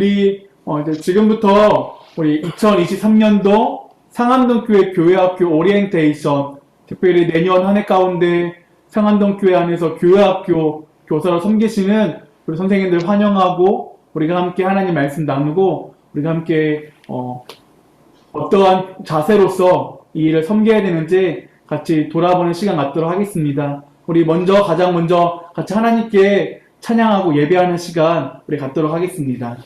이제 지금부터 우리 2023년도 상암동교회 교회학교 오리엔테이션, 특별히 내년 한 해 가운데 상암동교회 안에서 교회학교 교사로 섬기시는 우리 선생님들 환영하고, 우리가 함께 하나님 말씀 나누고, 우리가 함께 어떠한 자세로서 이 일을 섬겨야 되는지 같이 돌아보는 시간 갖도록 하겠습니다. 우리 가장 먼저 같이 하나님께 찬양하고 예배하는 시간 우리 갖도록 하겠습니다.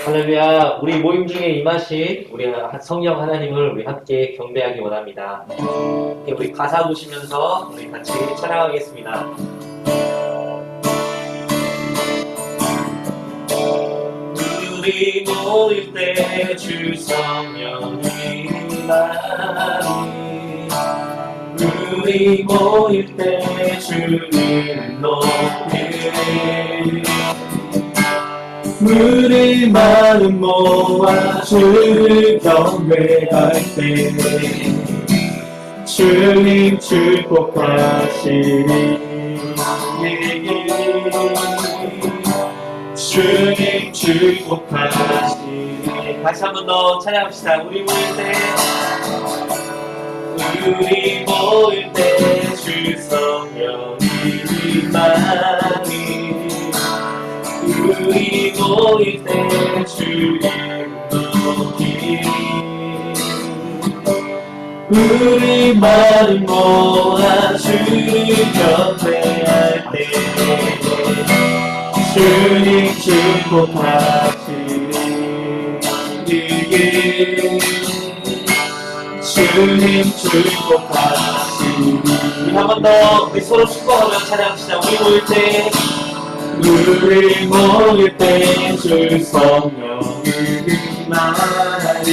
할렐루야. 우리 모임 중에 임하신 우리 성령 하나님을 우리 함께 경배하기 원합니다. 우리 가사 보시면서 우리 같이 찬양하겠습니다. 우리 모일 때 주 성령이 임하니, 우리 모일 때 주님 높이니, 우리 마음 모아 주를 경배할 때 주님 축복하시니, 주님 축복하시니. 다시 한 번 더 찬양합시다. 우리 모일 때 주 성령이 임하니, 우리 모일 때 주님 높이니, 우리 마음 모아 주를 경배할 때 주님 축복하시니, 주님 축복하시니. 한 번 더 우리 서로 축복하며 찬양합시다. 우리 모일 때 주 성령이 임하니,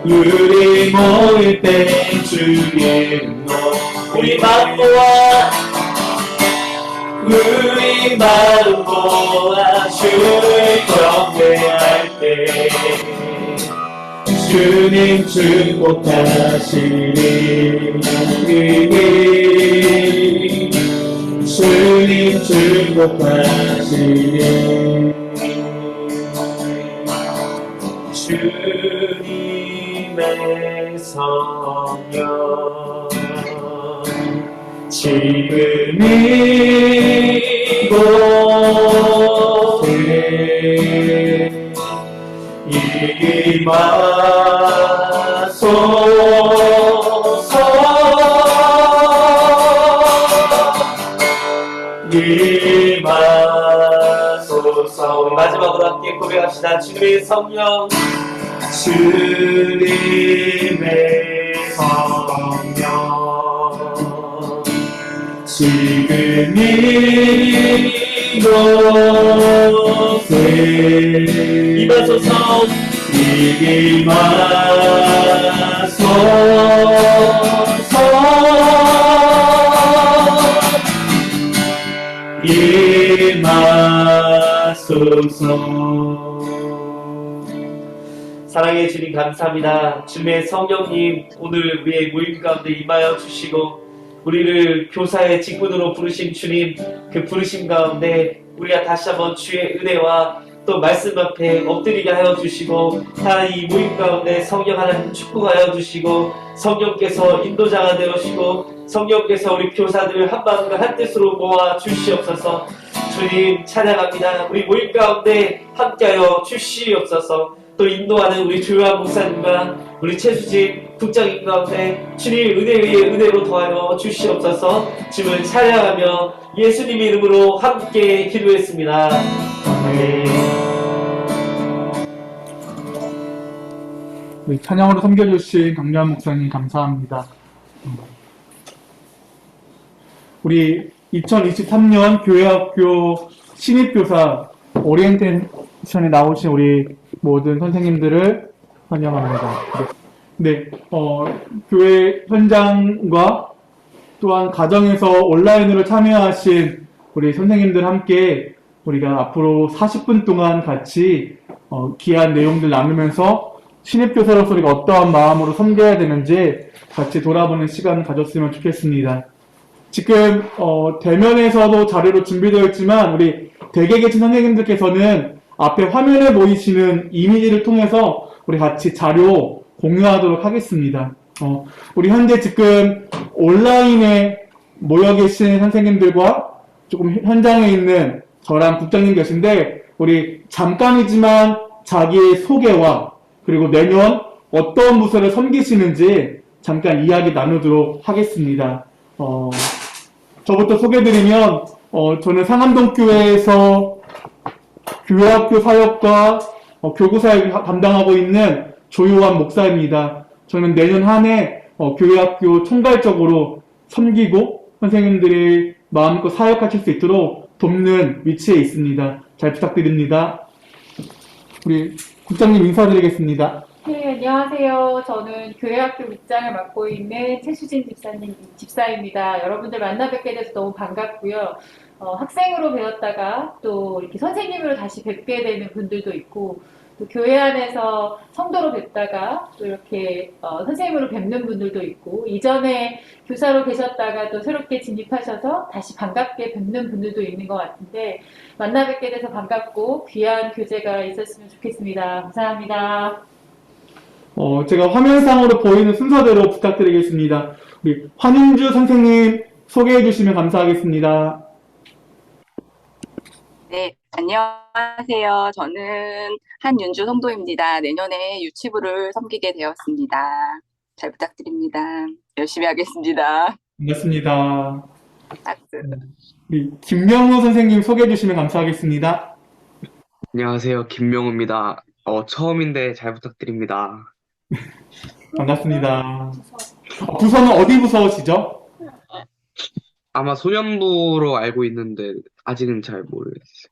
우리 모일 때 주님 우리 마음 모아 주를 경배할 때 주님 축복하시니, 주님 축복하시니. 주님의 성령 지금 이곳에 임하소서. 우리 마지막으로 함께 고백합시다. 주님의 성령, 주님의 성령 지금 이곳에 임하소서. 임하소서. 사랑의 주님 감사합니다. 주님의 성령님 오늘 우리의 모임 가운데 임하여 주시고, 우리를 교사의 직분으로 부르신 주님, 그 부르심 가운데 우리가 다시 한번 주의 은혜와 또 말씀 앞에 엎드리게 하여 주시고, 하나님 이 모임 가운데 성령 하나님 축복하여 주시고, 성령께서 인도자가 되어주시고, 성령께서 우리 교사들을 한 마음과 한 뜻으로 모아 주시옵소서. 주님 찬양합니다. 우리 모임 가운데 함께하여 주시옵소서. 또 인도하는 우리 조요한 목사님과 우리 최수진 국장님 가운데 주님 은혜 위에 은혜로 더하여 주시옵소서. 주님을 찬양하며 예수님 이름으로 함께 기도했습니다. 아멘. 우리 찬양으로 섬겨주신 강요한 목사님 감사합니다. 우리 2023년 교회학교 신입교사 오리엔테이션에 나오신 우리 모든 선생님들을 환영합니다. 네, 교회 현장과 또한 가정에서 온라인으로 참여하신 우리 선생님들 함께 우리가 앞으로 40분 동안 같이 귀한 내용들 나누면서 신입교사로서 우리가 어떠한 마음으로 섬겨야 되는지 같이 돌아보는 시간 가졌으면 좋겠습니다. 지금 대면에서도 자료로 준비되어 있지만 우리 댁에 계신 선생님들께서는 앞에 화면에 보이시는 이미지를 통해서 우리 같이 자료 공유하도록 하겠습니다. 우리 현재 지금 온라인에 모여 계신 선생님들과 조금 현장에 있는 저랑 국장님 계신데, 우리 잠깐이지만 자기의 소개와 그리고 내년 어떤 부서를 섬기시는지 잠깐 이야기 나누도록 하겠습니다. 저부터 소개드리면, 저는 상암동교회에서 교회학교 사역과 교구 사역을 담당하고 있는 조요한 목사입니다. 저는 내년 한 해 교회학교 총괄적으로 섬기고 선생님들이 마음껏 사역하실 수 있도록 돕는 위치에 있습니다. 잘 부탁드립니다. 우리 국장님 인사드리겠습니다. 네, 안녕하세요. 저는 교회학교 밑장을 맡고 있는 최수진 집사입니다. 여러분들 만나 뵙게 돼서 너무 반갑고요. 학생으로 배웠다가 또 이렇게 선생님으로 다시 뵙게 되는 분들도 있고, 또 교회 안에서 성도로 뵙다가 또 이렇게 선생님으로 뵙는 분들도 있고, 이전에 교사로 계셨다가 또 새롭게 진입하셔서 다시 반갑게 뵙는 분들도 있는 것 같은데, 만나 뵙게 돼서 반갑고 귀한 교제가 있었으면 좋겠습니다. 감사합니다. 제가 화면상으로 보이는 순서대로 부탁드리겠습니다. 우리 환윤주 선생님 소개해 주시면 감사하겠습니다. 네, 안녕하세요. 저는 한윤주 성도입니다. 내년에 유치부를 섬기게 되었습니다. 잘 부탁드립니다. 열심히 하겠습니다. 반갑습니다. 박수. 우리 김명우 선생님 소개해 주시면 감사하겠습니다. 안녕하세요. 김명우입니다. 처음인데 잘 부탁드립니다. 반갑습니다. 부서는 어디 부서시죠? 아마 소년부로 알고 있는데 아직은 잘 모르겠어요.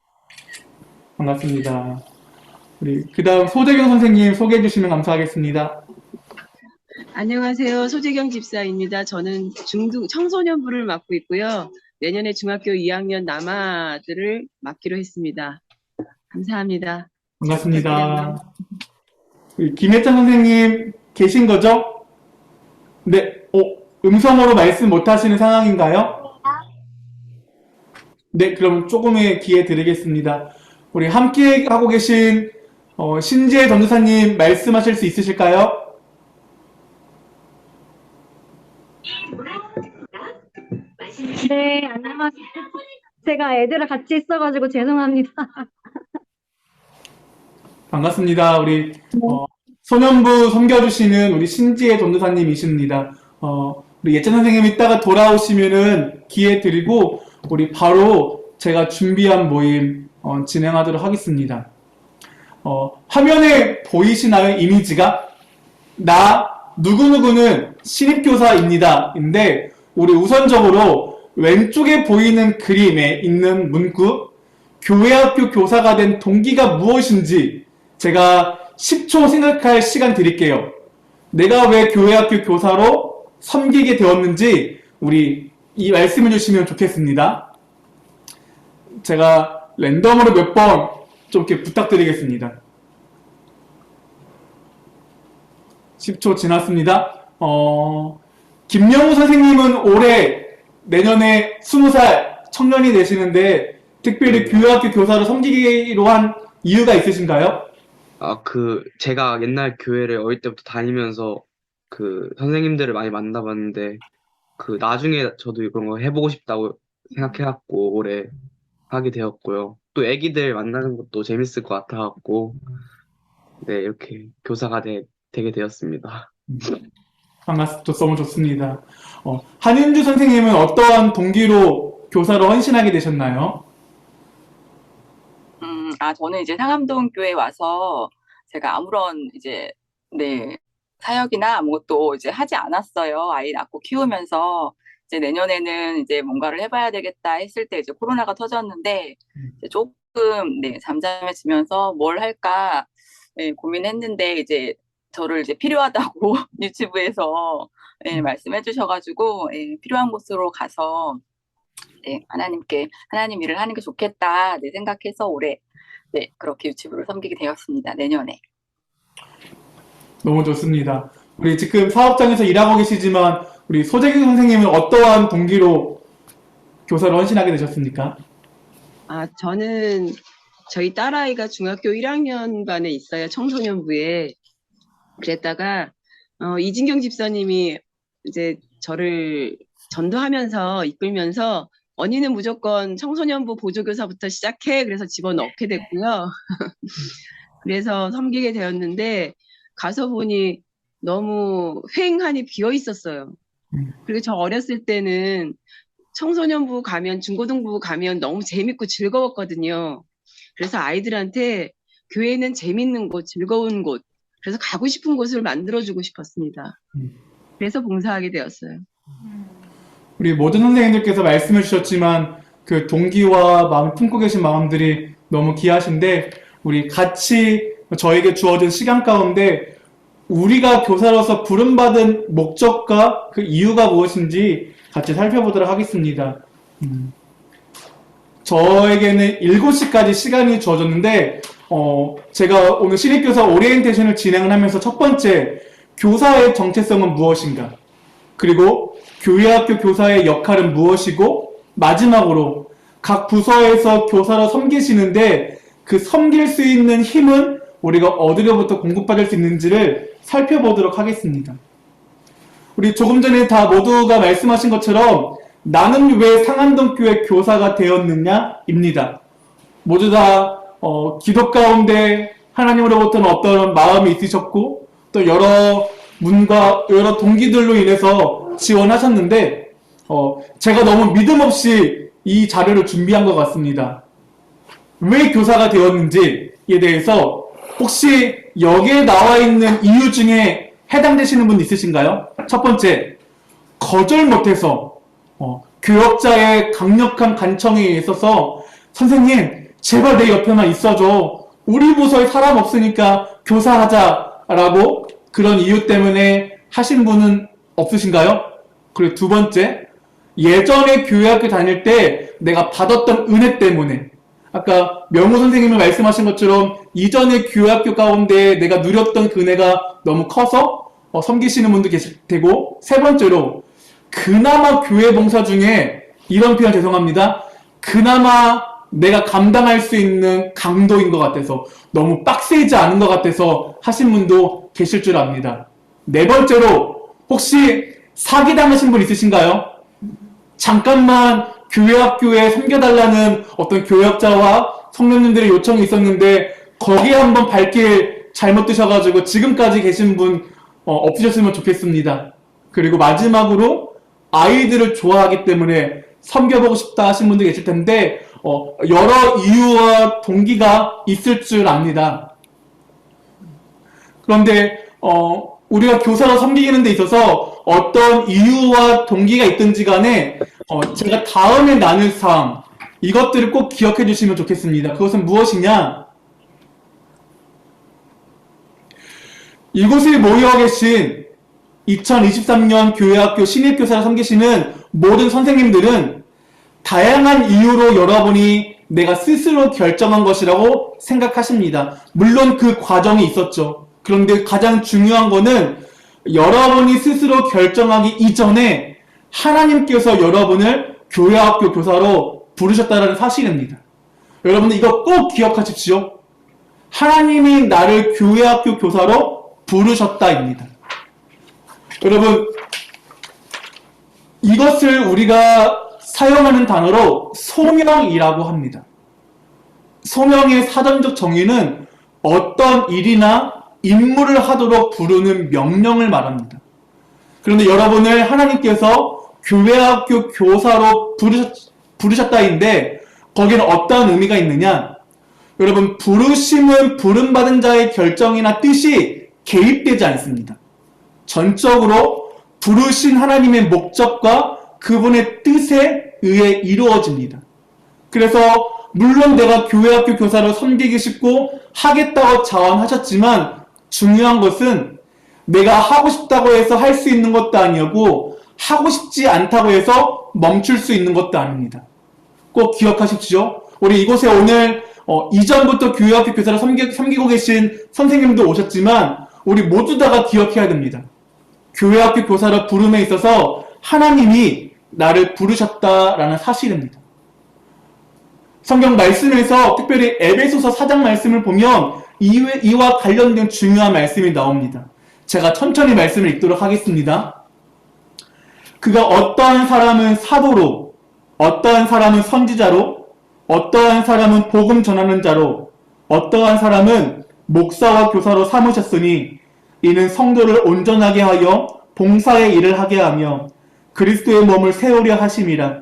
반갑습니다. 우리 그다음 소재경 선생님 소개해 주시면 감사하겠습니다. 안녕하세요. 소재경 집사입니다. 저는 청소년부를 맡고 있고요. 내년에 중학교 2학년 남아들을 맡기로 했습니다. 감사합니다. 반갑습니다. 우리 김혜찬 선생님 계신 거죠? 네, 음성으로 말씀 못 하시는 상황인가요? 네, 그럼 조금의 기회 드리겠습니다. 우리 함께 하고 계신 신지혜 전도사님 말씀하실 수 있으실까요? 네, 안녕하세요. 제가 애들을 같이 있어가지고 죄송합니다. 반갑습니다. 우리 소년부 섬겨주시는 우리 신지혜 전도사님이십니다. 우리 예찬 선생님 이따가 돌아오시면은 기회 드리고 우리 바로 제가 준비한 모임 진행하도록 하겠습니다. 화면에 보이시나요? 이미지가? 나 누구누구는 신입교사입니다. 인데 우리 우선적으로 왼쪽에 보이는 그림에 있는 문구 교회학교 교사가 된 동기가 무엇인지 제가 10초 생각할 시간 드릴게요. 내가 왜 교회학교 교사로 섬기게 되었는지 우리 이 말씀해 주시면 좋겠습니다. 제가 랜덤으로 몇 번 좀 이렇게 부탁드리겠습니다. 10초 지났습니다. 김명우 선생님은 올해 내년에 20살 청년이 되시는데 특별히 교회학교 교사로 섬기기로 한 이유가 있으신가요? 제가 옛날 교회를 어릴 때부터 다니면서 선생님들을 많이 만나봤는데 나중에 저도 이런 거 해보고 싶다고 생각해갖고 올해 하게 되었고요. 또 애기들 만나는 것도 재밌을 것 같아갖고 네, 이렇게 교사가 되게 되었습니다. 반갑습니다. 너무 좋습니다. 한윤주 선생님은 어떠한 동기로 교사로 헌신하게 되셨나요? 저는 이제 상암동 교회 와서 제가 아무런 사역이나 아무것도 이제 하지 않았어요. 아이 낳고 키우면서 이제 내년에는 이제 뭔가를 해봐야 되겠다 했을 때 이제 코로나가 터졌는데 이제 조금 잠잠해지면서 뭘 할까 고민했는데 이제 저를 이제 필요하다고 유치부에서 말씀해 주셔가지고 필요한 곳으로 가서 하나님 일을 하는 게 좋겠다 생각해서 올해 그렇게 유치부를 섬기게 되었습니다. 내년에. 너무 좋습니다. 우리 지금 사업장에서 일하고 계시지만 우리 소재경 선생님은 어떠한 동기로 교사로 헌신하게 되셨습니까? 저는 저희 딸아이가 중학교 1학년 반에 있어요. 청소년부에. 그랬다가, 이진경 집사님이 이제 저를 전도하면서, 이끌면서, 언니는 무조건 청소년부 보조교사부터 시작해. 그래서 집어넣게 됐고요. 그래서 섬기게 되었는데, 가서 보니 너무 휑하니 비어 있었어요. 그리고 저 어렸을 때는 청소년부 가면, 중고등부 가면 너무 재밌고 즐거웠거든요. 그래서 아이들한테 교회는 재밌는 곳, 즐거운 곳, 그래서 가고 싶은 곳을 만들어주고 싶었습니다. 그래서 봉사하게 되었어요. 우리 모든 선생님들께서 말씀해 주셨지만 그 동기와 마음 품고 계신 마음들이 너무 귀하신데 우리 같이 저에게 주어진 시간 가운데 우리가 교사로서 부름받은 목적과 그 이유가 무엇인지 같이 살펴보도록 하겠습니다. 저에게는 7시까지 시간이 주어졌는데 제가 오늘 신입교사 오리엔테이션을 진행을 하면서 첫 번째, 교사의 정체성은 무엇인가? 그리고 교회학교 교사의 역할은 무엇이고, 마지막으로 각 부서에서 교사로 섬기시는데 그 섬길 수 있는 힘은 우리가 어디로부터 공급받을 수 있는지를 살펴보도록 하겠습니다. 우리 조금 전에 다 모두가 말씀하신 것처럼 나는 왜 상한동교회 교사가 되었느냐입니다. 모두 다 기도 가운데 하나님으로부터는 어떤 마음이 있으셨고 또 여러 문과 여러 동기들로 인해서 지원하셨는데 제가 너무 믿음 없이 이 자료를 준비한 것 같습니다. 왜 교사가 되었는지에 대해서 혹시 여기에 나와 있는 이유 중에 해당되시는 분 있으신가요? 첫 번째, 거절 못해서 교역자의 강력한 간청에 있어서 선생님 제발 내 옆에만 있어줘. 우리 부서에 사람 없으니까 교사하자라고 그런 이유 때문에 하신 분은 없으신가요? 그리고 두 번째, 예전에 교회학교 다닐 때 내가 받았던 은혜 때문에 아까 명호 선생님이 말씀하신 것처럼 이전에 교회학교 가운데 내가 누렸던 그 은혜가 너무 커서 섬기시는 분도 계실 테고, 세 번째로 그나마 교회 봉사 중에 이런 표현 죄송합니다. 그나마 내가 감당할 수 있는 강도인 것 같아서 너무 빡세지 않은 것 같아서 하신 분도 계실 줄 압니다. 네 번째로 혹시 사기당하신 분 있으신가요? 잠깐만 교회학교에 섬겨달라는 어떤 교역자와 성도님들의 요청이 있었는데 거기에 한번 발길 잘못 드셔가지고 지금까지 계신 분 없으셨으면 좋겠습니다. 그리고 마지막으로 아이들을 좋아하기 때문에 섬겨보고 싶다 하신 분도 계실 텐데 여러 이유와 동기가 있을 줄 압니다. 그런데 우리가 교사로 섬기는 데 있어서 어떤 이유와 동기가 있든지 간에 제가 다음에 나눌 사항 이것들을 꼭 기억해 주시면 좋겠습니다. 그것은 무엇이냐? 이곳에 모여 계신 2023년 교회학교 신입교사를 섬기시는 모든 선생님들은 다양한 이유로 여러분이 내가 스스로 결정한 것이라고 생각하십니다. 물론 그 과정이 있었죠. 그런데 가장 중요한 거는 여러분이 스스로 결정하기 이전에 하나님께서 여러분을 교회학교 교사로 부르셨다는 사실입니다. 여러분들 이거 꼭 기억하십시오. 하나님이 나를 교회학교 교사로 부르셨다입니다. 여러분, 이것을 우리가 사용하는 단어로 소명이라고 합니다. 소명의 사전적 정의는 어떤 일이나 임무를 하도록 부르는 명령을 말합니다. 그런데 여러분을 하나님께서 교회학교 교사로 부르셨다인데 거기는 어떤 의미가 있느냐? 여러분, 부르심은 부름받은 자의 결정이나 뜻이 개입되지 않습니다. 전적으로 부르신 하나님의 목적과 그분의 뜻에 의해 이루어집니다. 그래서 물론 내가 교회학교 교사로 섬기기 싶고 하겠다고 자원하셨지만 중요한 것은 내가 하고 싶다고 해서 할 수 있는 것도 아니었고 하고 싶지 않다고 해서 멈출 수 있는 것도 아닙니다. 꼭 기억하십시오. 우리 이곳에 오늘 이전부터 교회학교 교사를 섬기고 계신 선생님도 오셨지만 우리 모두 다가 기억해야 됩니다. 교회학교 교사를 부름에 있어서 하나님이 나를 부르셨다라는 사실입니다. 성경 말씀에서 특별히 에베소서 4장 말씀을 보면 이와 관련된 중요한 말씀이 나옵니다. 제가 천천히 말씀을 읽도록 하겠습니다. 그가 어떠한 사람은 사도로, 어떠한 사람은 선지자로, 어떠한 사람은 복음 전하는 자로, 어떠한 사람은 목사와 교사로 삼으셨으니 이는 성도를 온전하게 하여 봉사의 일을 하게 하며 그리스도의 몸을 세우려 하심이라.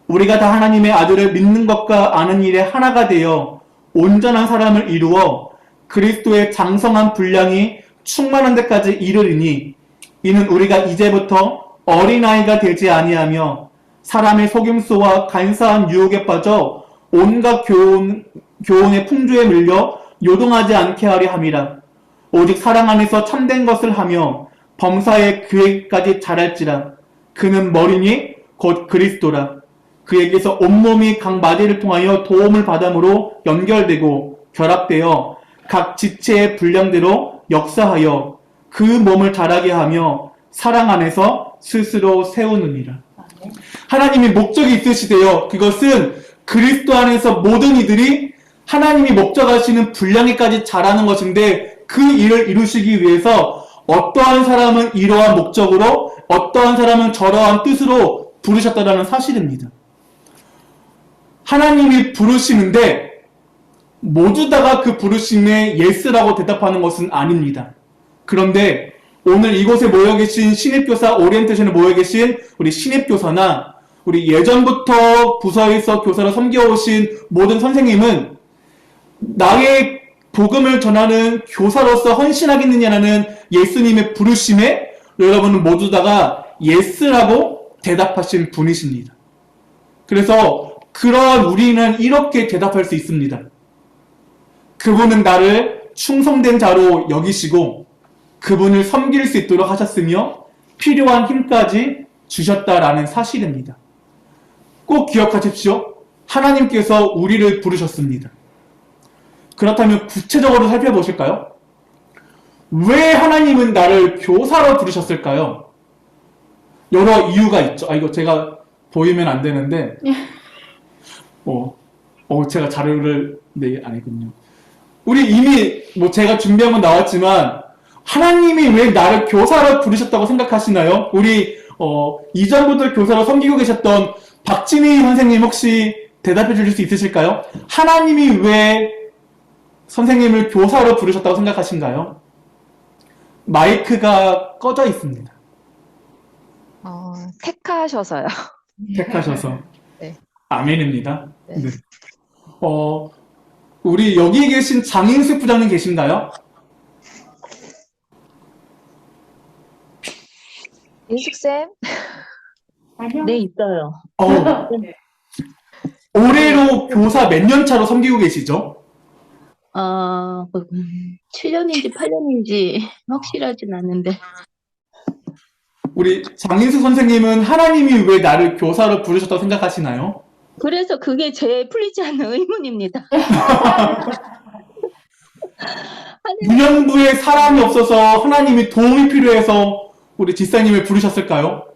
우리가 다 하나님의 아들을 믿는 것과 아는 일에 하나가 되어 온전한 사람을 이루어 그리스도의 장성한 분량이 충만한 데까지 이르리니 이는 우리가 이제부터 어린아이가 되지 아니하며 사람의 속임수와 간사한 유혹에 빠져 온갖 교훈의 풍조에 밀려 요동하지 않게 하려 함이라. 오직 사랑 안에서 참된 것을 하며 범사의 그에게까지 자랄지라. 그는 머리니 곧 그리스도라. 그에게서 온몸이 각 마디를 통하여 도움을 받음으로 연결되고 결합되어 각 지체의 분량대로 역사하여 그 몸을 자라게 하며 사랑 안에서 스스로 세우느니라. 하나님이 목적이 있으시대요. 그것은 그리스도 안에서 모든 이들이 하나님이 목적하시는 분량에까지 자라는 것인데 그 일을 이루시기 위해서 어떠한 사람은 이러한 목적으로 어떠한 사람은 저러한 뜻으로 부르셨다는 사실입니다. 하나님이 부르시는데 모두 다가 그 부르심에 예스라고 대답하는 것은 아닙니다. 그런데 오늘 이곳에 모여 계신 신입교사 오리엔테이션에 모여 계신 우리 신입교사나 우리 예전부터 부서에서 교사로 섬겨오신 모든 선생님은 나의 복음을 전하는 교사로서 헌신하겠느냐는 예수님의 부르심에 여러분은 모두 다가 예스라고 대답하신 분이십니다. 그래서 그러한 우리는 이렇게 대답할 수 있습니다. 그분은 나를 충성된 자로 여기시고 그분을 섬길 수 있도록 하셨으며 필요한 힘까지 주셨다라는 사실입니다. 꼭 기억하십시오. 하나님께서 우리를 부르셨습니다. 그렇다면 구체적으로 살펴보실까요? 왜 하나님은 나를 교사로 부르셨을까요? 여러 이유가 있죠. 이거 제가 보이면 안 되는데 제가 자료를 아니군요. 우리 이미 제가 준비한 건 나왔지만 하나님이 왜 나를 교사로 부르셨다고 생각하시나요? 우리 이전부터 교사로 섬기고 계셨던 박진희 선생님 혹시 대답해 주실 수 있으실까요? 하나님이 왜 선생님을 교사로 부르셨다고 생각하신가요? 마이크가 꺼져 있습니다. 택하셔서요. 택하셔서. 네. 아멘입니다. 네. 네. 우리 여기 계신 장인수 부장님 계신가요? 인숙쌤? 아니요. 네, 있어요. 올해로 교사 몇 년 차로 섬기고 계시죠? 7년인지 8년인지 확실하진 않은데. 우리 장인수 선생님은 하나님이 왜 나를 교사로 부르셨다고 생각하시나요? 그래서 그게 제 풀리지 않는 의문입니다. 문영부에 사람이 없어서 하나님이 도움이 필요해서 우리 집사님을 부르셨을까요?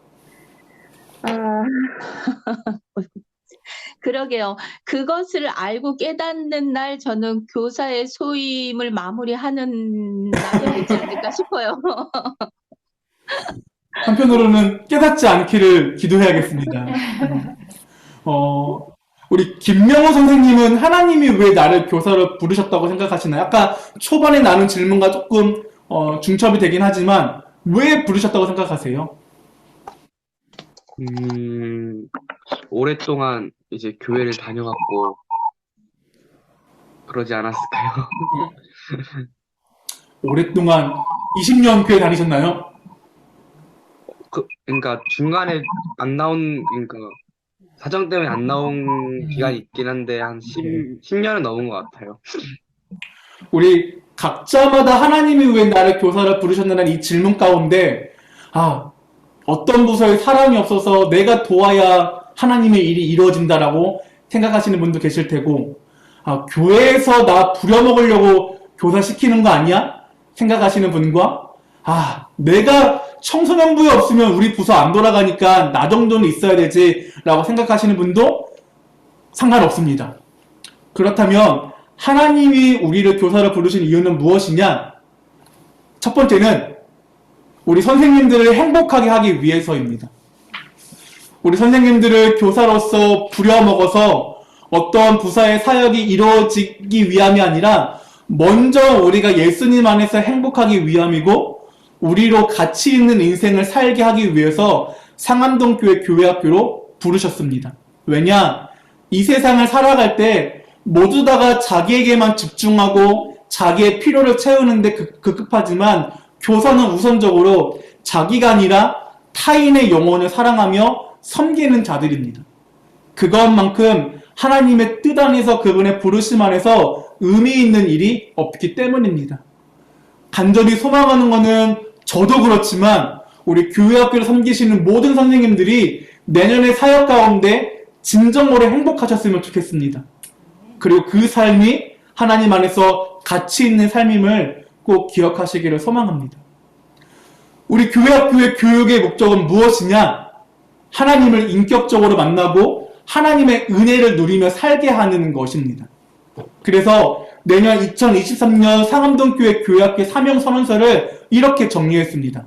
그러게요. 그것을 알고 깨닫는 날 저는 교사의 소임을 마무리하는 날이 되지 않을까 싶어요. 한편으로는 깨닫지 않기를 기도해야겠습니다. 우리 김명호 선생님은 하나님이 왜 나를 교사로 부르셨다고 생각하시나요? 아까 초반에 나눈 질문과 조금 중첩이 되긴 하지만 왜 부르셨다고 생각하세요? 오랫동안 이제 교회를 다녀왔고 그러지 않았을까요? 오랫동안 20년 교회 다니셨나요? 그러니까 중간에 안 나온, 그러니까 사정 때문에 안 나온 기간이 있긴 한데 한 10년은 넘은 것 같아요. 우리 각자마다 하나님이 왜 나를 교사로 부르셨느냐는 이 질문 가운데 어떤 부서에 사람이 없어서 내가 도와야 하나님의 일이 이루어진다라고 생각하시는 분도 계실 테고 교회에서 나 부려먹으려고 교사시키는 거 아니야? 생각하시는 분과 내가 청소년부에 없으면 우리 부서 안 돌아가니까 나 정도는 있어야 되지 라고 생각하시는 분도 상관없습니다. 그렇다면 하나님이 우리를 교사로 부르신 이유는 무엇이냐? 첫 번째는 우리 선생님들을 행복하게 하기 위해서입니다. 우리 선생님들을 교사로서 부려먹어서 어떤 부사의 사역이 이루어지기 위함이 아니라 먼저 우리가 예수님 안에서 행복하기 위함이고 우리로 가치 있는 인생을 살게 하기 위해서 상암동교회 교회학교로 부르셨습니다. 왜냐? 이 세상을 살아갈 때 모두 다가 자기에게만 집중하고 자기의 필요를 채우는데 급급하지만 교사는 우선적으로 자기가 아니라 타인의 영혼을 사랑하며 섬기는 자들입니다. 그것만큼 하나님의 뜻 안에서 그분의 부르심 안에서 의미 있는 일이 없기 때문입니다. 간절히 소망하는 것은 저도 그렇지만 우리 교회학교를 섬기시는 모든 선생님들이 내년의 사역 가운데 진정으로 행복하셨으면 좋겠습니다. 그리고 그 삶이 하나님 안에서 가치 있는 삶임을 꼭 기억하시기를 소망합니다. 우리 교회학교의 교육의 목적은 무엇이냐? 하나님을 인격적으로 만나고 하나님의 은혜를 누리며 살게 하는 것입니다. 그래서 내년 2023년 상암동교회 교회학교 사명선언서를 이렇게 정리했습니다.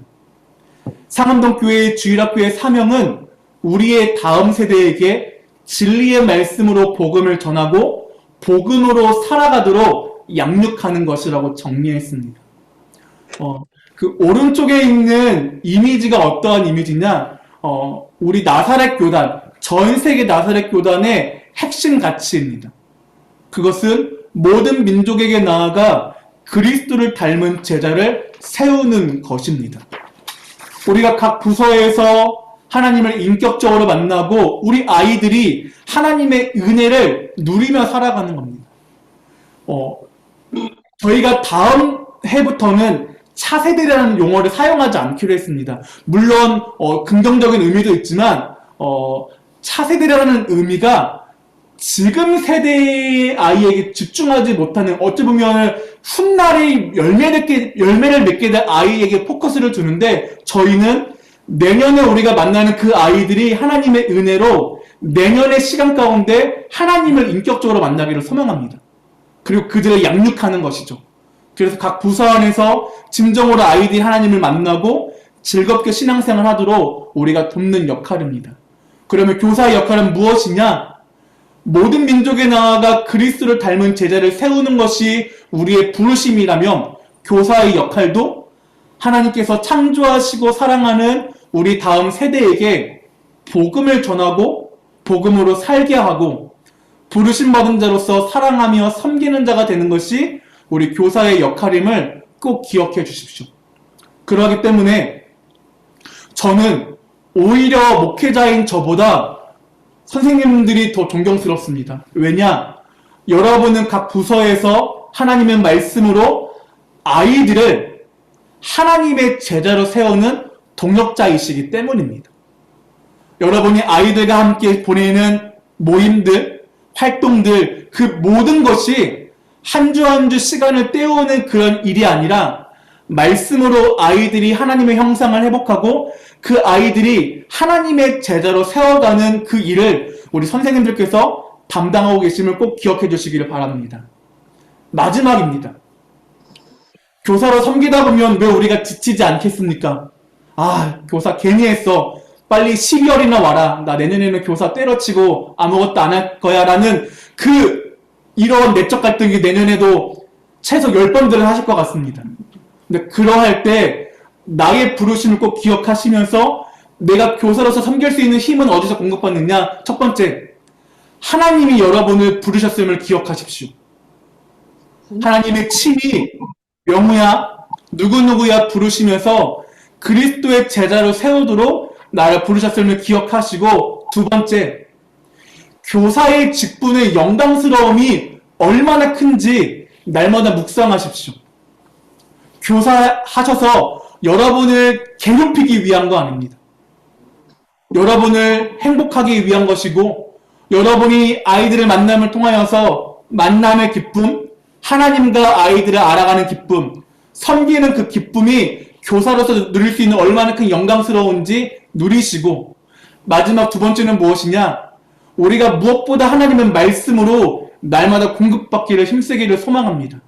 상암동교회 주일학교의 사명은 우리의 다음 세대에게 진리의 말씀으로 복음을 전하고 복음으로 살아가도록 양육하는 것이라고 정리했습니다. 그 오른쪽에 있는 이미지가 어떠한 이미지냐? 우리 나사렛 교단, 전 세계 나사렛 교단의 핵심 가치입니다. 그것은 모든 민족에게 나아가 그리스도를 닮은 제자를 세우는 것입니다. 우리가 각 부서에서 하나님을 인격적으로 만나고 우리 아이들이 하나님의 은혜를 누리며 살아가는 겁니다. 저희가 다음 해부터는 차세대라는 용어를 사용하지 않기로 했습니다. 물론 긍정적인 의미도 있지만 차세대라는 의미가 지금 세대의 아이에게 집중하지 못하는 어찌 보면 훗날에 열매를 맺게 될 아이에게 포커스를 두는데 저희는 내년에 우리가 만나는 그 아이들이 하나님의 은혜로 내년의 시간 가운데 하나님을 인격적으로 만나기를 소망합니다. 그리고 그들을 양육하는 것이죠. 그래서 각 부서 안에서 진정으로 아이들이 하나님을 만나고 즐겁게 신앙생활 하도록 우리가 돕는 역할입니다. 그러면 교사의 역할은 무엇이냐? 모든 민족에 나아가 그리스도를 닮은 제자를 세우는 것이 우리의 부르심이라면 교사의 역할도 하나님께서 창조하시고 사랑하는 우리 다음 세대에게 복음을 전하고 복음으로 살게 하고 부르심 받은 자로서 사랑하며 섬기는 자가 되는 것이 우리 교사의 역할임을 꼭 기억해 주십시오. 그러기 때문에 저는 오히려 목회자인 저보다 선생님들이 더 존경스럽습니다. 왜냐? 여러분은 각 부서에서 하나님의 말씀으로 아이들을 하나님의 제자로 세우는 동역자이시기 때문입니다. 여러분이 아이들과 함께 보내는 모임들, 활동들, 그 모든 것이 한 주 한 주 시간을 때우는 그런 일이 아니라 말씀으로 아이들이 하나님의 형상을 회복하고 그 아이들이 하나님의 제자로 세워가는 그 일을 우리 선생님들께서 담당하고 계심을 꼭 기억해 주시기를 바랍니다. 마지막입니다. 교사로 섬기다 보면 왜 우리가 지치지 않겠습니까? 아, 교사 괜히 했어. 빨리 12월이나 와라. 나 내년에는 교사 때려치고 아무것도 안 할 거야. 라는 이런 내적 갈등이 내년에도 최소 10번들은 하실 것 같습니다. 근데 그러할 때 나의 부르심을 꼭 기억하시면서 내가 교사로서 섬길 수 있는 힘은 어디서 공급받느냐? 첫 번째, 하나님이 여러분을 부르셨음을 기억하십시오. 하나님의 친히 명우야, 누구누구야 부르시면서 그리스도의 제자로 세우도록 나를 부르셨음을 기억하시고, 두 번째, 교사의 직분의 영광스러움이 얼마나 큰지 날마다 묵상하십시오. 교사하셔서 여러분을 괴롭히기 위한 거 아닙니다. 여러분을 행복하기 위한 것이고, 여러분이 아이들을 만남을 통하여서 만남의 기쁨, 하나님과 아이들을 알아가는 기쁨, 섬기는 그 기쁨이 교사로서 누릴 수 있는 얼마나 큰 영광스러운지 누리시고, 마지막 두 번째는 무엇이냐? 우리가 무엇보다 하나님의 말씀으로 날마다 공급받기를 힘쓰기를 소망합니다.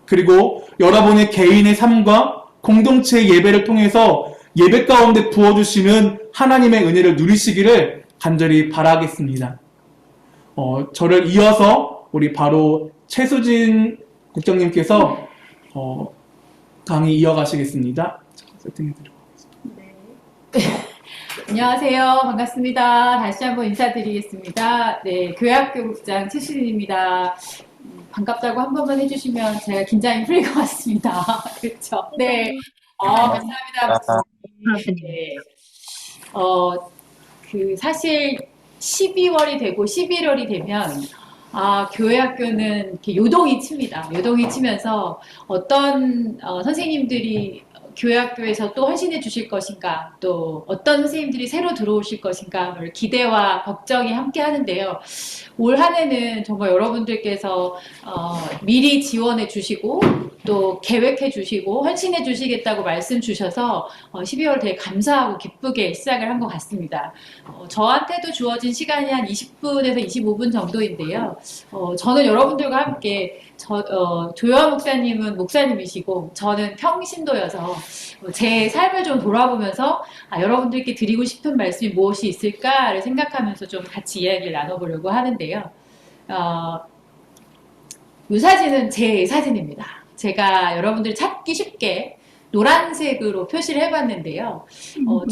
그리고 여러분의 개인의 삶과 공동체의 예배를 통해서 예배 가운데 부어주시는 하나님의 은혜를 누리시기를 간절히 바라겠습니다. 저를 이어서 우리 바로 최수진 국장님께서 강의 이어가시겠습니다. 세팅해드리고 하겠습니다. 안녕하세요. 반갑습니다. 다시 한번 인사드리겠습니다. 네, 교회학교 국장 최수진입니다. 반갑다고 한 번만 해주시면 제가 긴장이 풀릴 것 같습니다. 그렇죠? 네. 감사합니다. 네. 사실 12월이 되고 11월이 되면 교회학교는 이렇게 요동이 칩니다. 요동이 치면서 어떤 선생님들이 교회학교에서 또 헌신해 주실 것인가, 또 어떤 선생님들이 새로 들어오실 것인가를 기대와 걱정이 함께 하는데요. 올 한 해는 정말 여러분들께서 미리 지원해 주시고 또 계획해 주시고 헌신해 주시겠다고 말씀 주셔서 12월 되게 감사하고 기쁘게 시작을 한 것 같습니다. 저한테도 주어진 시간이 한 20분에서 25분 정도인데요. 저는 여러분들과 함께 조여아 목사님은 목사님이시고 저는 평신도여서 제 삶을 좀 돌아보면서 여러분들께 드리고 싶은 말씀이 무엇이 있을까를 생각하면서 좀 같이 이야기를 나눠보려고 하는데요. 이 사진은 제 사진입니다. 제가 여러분들 찾기 쉽게 노란색으로 표시를 해봤는데요.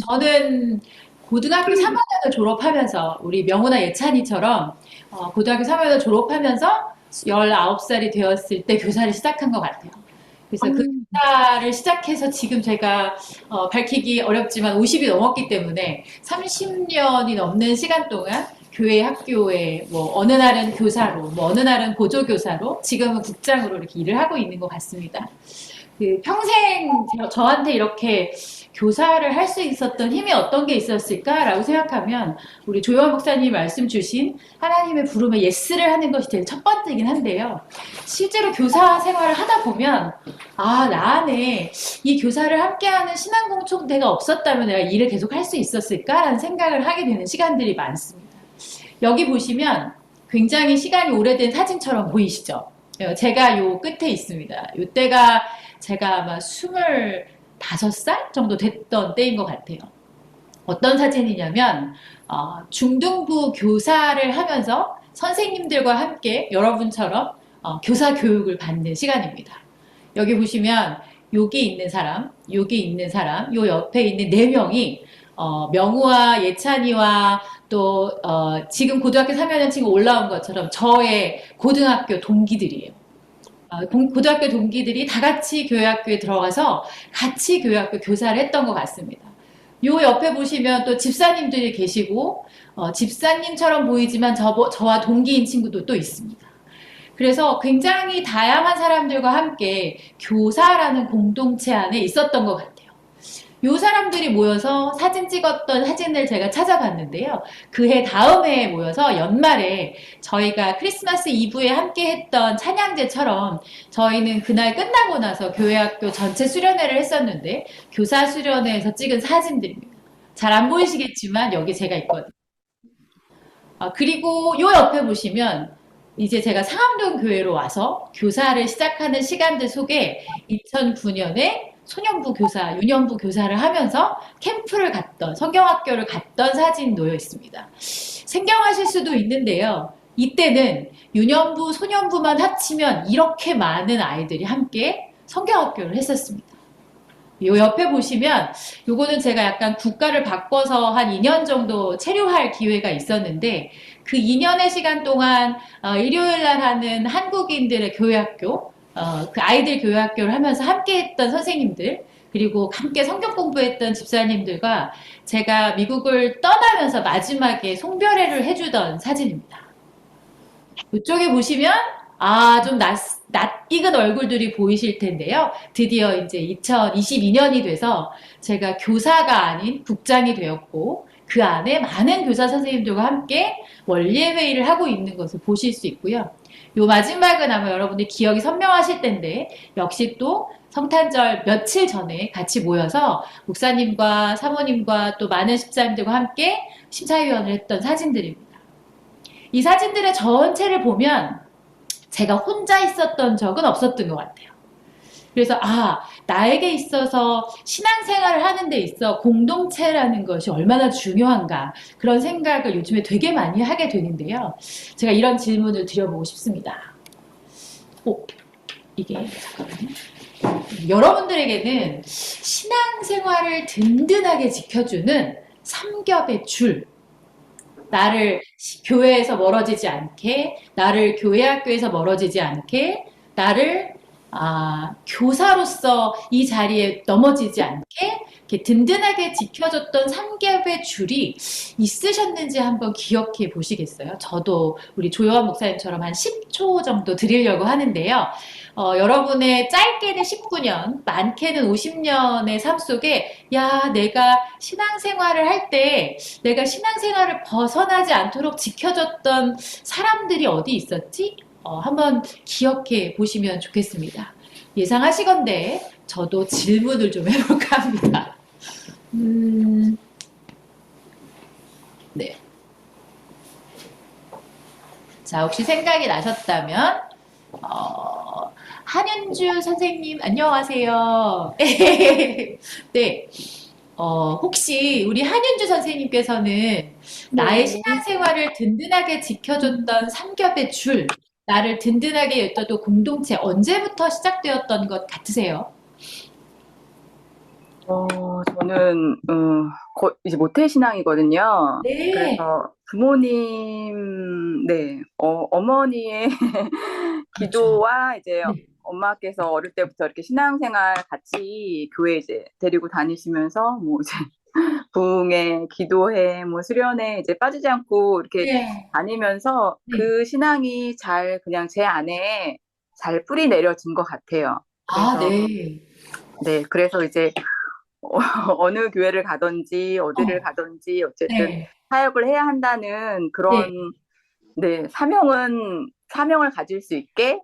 저는 고등학교 3학년을 졸업하면서 우리 명훈아 예찬이처럼 고등학교 3학년을 졸업하면서 19살이 되었을 때 교사를 시작한 것 같아요. 그래서 그 교사를 시작해서 지금 제가 밝히기 어렵지만 50이 넘었기 때문에 30년이 넘는 시간 동안 교회 학교에 어느 날은 교사로, 어느 날은 보조교사로, 지금은 국장으로 이렇게 일을 하고 있는 것 같습니다. 평생 저한테 이렇게 교사를 할 수 있었던 힘이 어떤 게 있었을까라고 생각하면 우리 조여아 목사님이 말씀 주신 하나님의 부름에 예스를 하는 것이 제일 첫 번째이긴 한데요. 실제로 교사 생활을 하다 보면 나 안에 이 교사를 함께하는 신앙공동체가 없었다면 내가 일을 계속 할 수 있었을까라는 생각을 하게 되는 시간들이 많습니다. 여기 보시면 굉장히 시간이 오래된 사진처럼 보이시죠? 제가 요 끝에 있습니다. 요때가 제가 아마 25살 정도 됐던 때인 것 같아요. 어떤 사진이냐면 중등부 교사를 하면서 선생님들과 함께 여러분처럼 교사 교육을 받는 시간입니다. 여기 보시면 여기 있는 사람, 여기 있는 사람, 요 옆에 있는 4명이 명우와 예찬이와 또 지금 고등학교 3학년 친구 올라온 것처럼 저의 고등학교 동기들이에요. 고등학교 동기들이 다 같이 교회학교에 들어가서 같이 교회학교 교사를 했던 것 같습니다. 요 옆에 보시면 또 집사님들이 계시고 집사님처럼 보이지만 저와 동기인 친구도 또 있습니다. 그래서 굉장히 다양한 사람들과 함께 교사라는 공동체 안에 있었던 것 같아요. 요 사람들이 모여서 사진 찍었던 사진을 제가 찾아봤는데요. 그 해 다음 해에 모여서 연말에 저희가 크리스마스 이브에 함께 했던 찬양제처럼 저희는 그날 끝나고 나서 교회학교 전체 수련회를 했었는데 교사 수련회에서 찍은 사진들입니다. 잘 안 보이시겠지만 여기 제가 있거든요. 그리고 요 옆에 보시면 이제 제가 상암동 교회로 와서 교사를 시작하는 시간들 속에 2009년에 소년부 교사, 유년부 교사를 하면서 캠프를 갔던, 성경학교를 갔던 사진이 놓여 있습니다. 생경하실 수도 있는데요. 이때는 유년부, 소년부만 합치면 이렇게 많은 아이들이 함께 성경학교를 했었습니다. 요 옆에 보시면 요거는 제가 약간 국가를 바꿔서 한 2년 정도 체류할 기회가 있었는데 그 2년의 시간 동안 일요일 날 하는 한국인들의 교회학교, 그 아이들 교회학교를 하면서 함께 했던 선생님들, 그리고 함께 성경 공부했던 집사님들과 제가 미국을 떠나면서 마지막에 송별회를 해주던 사진입니다. 이쪽에 보시면 좀 낯익은 얼굴들이 보이실 텐데요. 드디어 이제 2022년이 돼서 제가 교사가 아닌 국장이 되었고 그 안에 많은 교사 선생님들과 함께 원례회의를 하고 있는 것을 보실 수 있고요. 요 마지막은 아마 여러분들 기억이 선명하실 텐데 역시 또 성탄절 며칠 전에 같이 모여서 목사님과 사모님과 또 많은 집사님들과 함께 심사위원을 했던 사진들입니다. 이 사진들의 전체를 보면 제가 혼자 있었던 적은 없었던 것 같아요. 그래서 나에게 있어서 신앙생활을 하는 데 있어 공동체라는 것이 얼마나 중요한가 그런 생각을 요즘에 되게 많이 하게 되는데요. 제가 이런 질문을 드려보고 싶습니다. 이게 잠깐만요. 여러분들에게는 신앙생활을 든든하게 지켜주는 삼겹의 줄, 나를 교회에서 멀어지지 않게, 나를 교회 학교에서 멀어지지 않게, 나를 교사로서 이 자리에 넘어지지 않게 이렇게 든든하게 지켜줬던 삼겹의 줄이 있으셨는지 한번 기억해 보시겠어요? 저도 우리 조여원 목사님처럼 한 10초 정도 드리려고 하는데요. 여러분의 짧게는 19년, 많게는 50년의 삶 속에 내가 신앙생활을 할 때 내가 신앙생활을 벗어나지 않도록 지켜줬던 사람들이 어디 있었지? 한번 기억해 보시면 좋겠습니다. 예상하시건대 저도 질문을 좀 해볼까 합니다. 네. 자, 혹시 생각이 나셨다면 한윤주 선생님 안녕하세요. 네. 혹시 우리 한윤주 선생님께서는 나의 신앙생활을 든든하게 지켜줬던 삼겹의 줄, 나를 든든하게 였던 공동체 언제부터 시작되었던 것 같으세요? 저는 이제 모태신앙이거든요. 네. 그래서 부모님, 어머니의 기도와 이제 네. 엄마께서 어릴 때부터 이렇게 신앙생활 같이 교회 이제 데리고 다니시면서 뭐 이제 부흥회, 기도회, 뭐 수련회 이제 빠지지 않고 이렇게 네. 다니면서 네. 그 신앙이 잘 그냥 제 안에 잘 뿌리 내려진 것 같아요. 그래서 네. 그래서 이제 어느 교회를 가든지 어디를 가든지 어쨌든 네. 사역을 해야 한다는 그런 사명을 가질 수 있게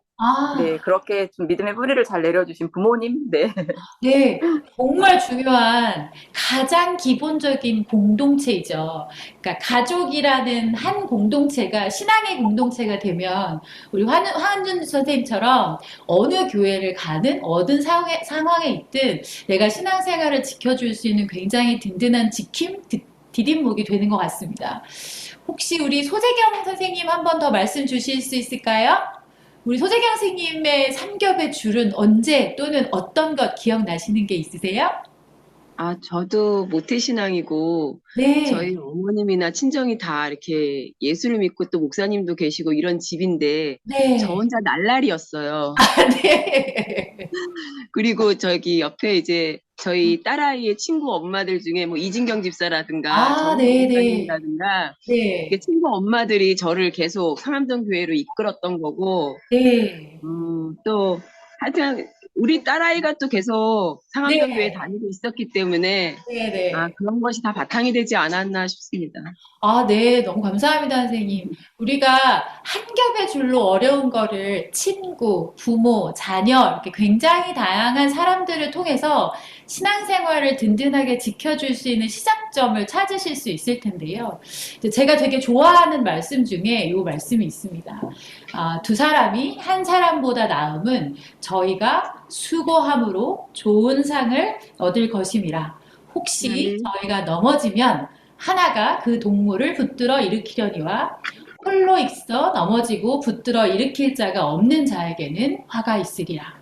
그렇게 좀 믿음의 뿌리를 잘 내려주신 부모님, 네, 정말 중요한 가장 기본적인 공동체이죠. 그러니까 가족이라는 한 공동체가 신앙의 공동체가 되면 우리 황준 선생님처럼 어느 교회를 가든 어느 상황에 있든 내가 신앙생활을 지켜줄 수 있는 굉장히 든든한 지킴, 디딤목이 되는 것 같습니다. 혹시 우리 소재경 선생님 한 번 더 말씀 주실 수 있을까요? 우리 소재경 선생님의 삼겹의 줄은 언제 또는 어떤 것 기억나시는 게 있으세요? 저도 모태신앙이고, 네. 저희 어머님이나 친정이 다 이렇게 예수를 믿고 또 목사님도 계시고 이런 집인데, 네. 저 혼자 날라리였어요. 네. 그리고 저기 옆에 이제 저희 딸아이의 친구 엄마들 중에 뭐 이진경 집사라든가 정은혜 집사님이라든가 이게 친구 엄마들이 저를 계속 상암동 교회로 이끌었던 거고, 또 하여튼 우리 딸아이가 또 계속 상암동 교회 다니고 있었기 때문에 그런 것이 다 바탕이 되지 않았나 싶습니다. 네, 너무 감사합니다, 선생님. 우리가 한 겹의 줄로 어려운 거를 친구, 부모, 자녀, 이렇게 굉장히 다양한 사람들을 통해서 신앙생활을 든든하게 지켜줄 수 있는 시작점을 찾으실 수 있을 텐데요. 제가 되게 좋아하는 말씀 중에 이 말씀이 있습니다. 두 사람이 한 사람보다 나음은 저희가 수고함으로 좋은 상을 얻을 것임이라. 혹시 저희가 넘어지면 하나가 그 동물을 붙들어 일으키려니와 홀로 있어 넘어지고 붙들어 일으킬 자가 없는 자에게는 화가 있으리라.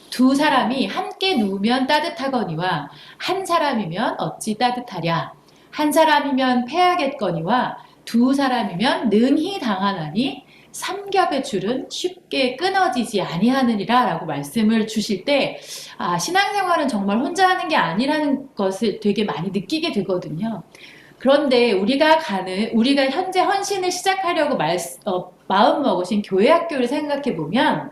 두 사람이 함께 누우면 따뜻하거니와 한 사람이면 어찌 따뜻하랴. 한 사람이면 패하겠거니와 두 사람이면 능히 당하나니 삼겹의 줄은 쉽게 끊어지지 아니하느니라 라고 말씀을 주실 때 신앙생활은 정말 혼자 하는 게 아니라는 것을 되게 많이 느끼게 되거든요. 그런데 우리가 현재 헌신을 시작하려고 마음 먹으신 교회 학교를 생각해 보면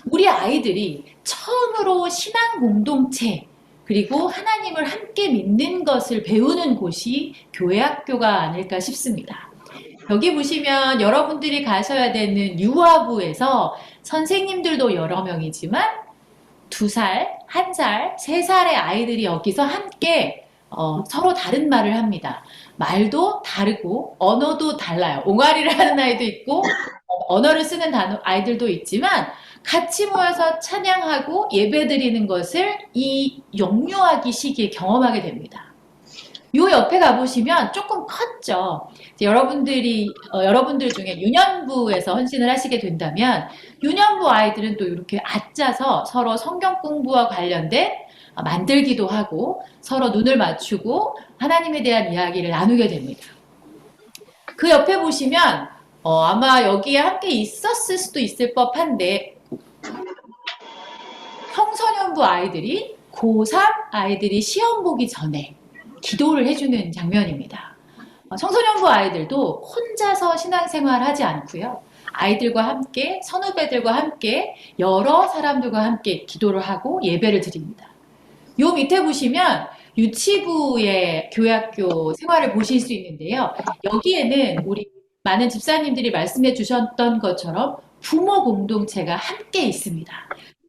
우리 아이들이 처음으로 신앙 공동체 그리고 하나님을 함께 믿는 것을 배우는 곳이 교회 학교가 아닐까 싶습니다. 여기 보시면 여러분들이 가셔야 되는 유아부에서 선생님들도 여러 명이지만 2살, 1살, 3살의 아이들이 여기서 함께 서로 다른 말을 합니다. 말도 다르고 언어도 달라요. 옹알이를 하는 아이도 있고 언어를 쓰는 아이들도 있지만 같이 모여서 찬양하고 예배드리는 것을 이 영유아기 시기에 경험하게 됩니다. 요 옆에 가보시면 조금 컸죠. 이제 여러분들 중에 유년부에서 헌신을 하시게 된다면, 유년부 아이들은 또 이렇게 앉아서 서로 성경 공부와 관련된 만들기도 하고, 서로 눈을 맞추고 하나님에 대한 이야기를 나누게 됩니다. 그 옆에 보시면, 아마 여기에 함께 있었을 수도 있을 법한데, 청소년부 아이들이 고3 아이들이 시험 보기 전에 기도를 해주는 장면입니다. 청소년부 아이들도 혼자서 신앙생활을 하지 않고요. 아이들과 함께, 선후배들과 함께, 여러 사람들과 함께 기도를 하고 예배를 드립니다. 요 밑에 보시면 유치부의 교회학교 생활을 보실 수 있는데요. 여기에는 우리 많은 집사님들이 말씀해 주셨던 것처럼 부모 공동체가 함께 있습니다.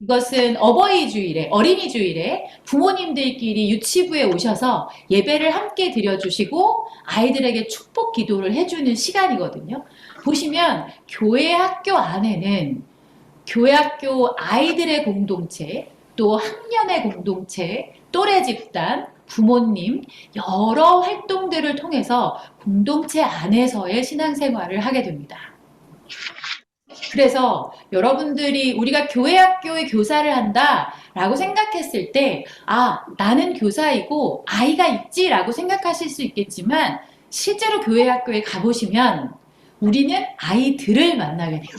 이것은 어버이 주일에, 어린이 주일에 부모님들끼리 유치부에 오셔서 예배를 함께 드려주시고 아이들에게 축복 기도를 해주는 시간이거든요. 보시면 교회 학교 안에는 교회 학교 아이들의 공동체, 또 학년의 공동체, 또래 집단, 부모님, 여러 활동들을 통해서 공동체 안에서의 신앙생활을 하게 됩니다. 그래서 여러분들이 우리가 교회 학교에 교사를 한다 라고 생각했을 때, 나는 교사이고 아이가 있지 라고 생각하실 수 있겠지만, 실제로 교회 학교에 가보시면 우리는 아이들을 만나게 돼요.